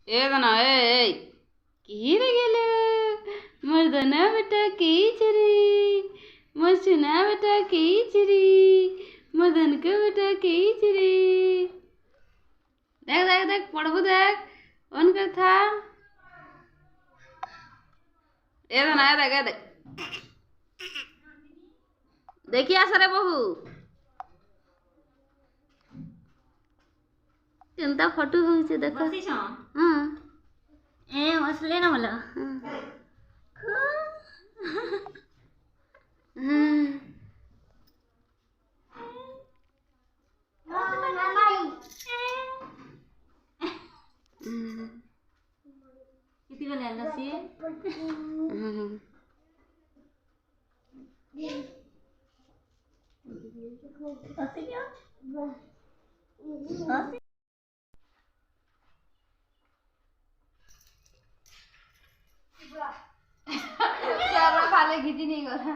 ఏదనా ఏ కీరగలు మర్దనా बेटा कीचरी मसुना बेटा कीचरी मदन के बेटा कीचरी देख देख देख पढ़बू देख ऑन कर था ఏదనా देख देख देखिए सरे बहू चिंता फटू होइছে देखो हां ए हसले ना मला किती वेळ आला सी असे क्या खाले खिची नहीं गला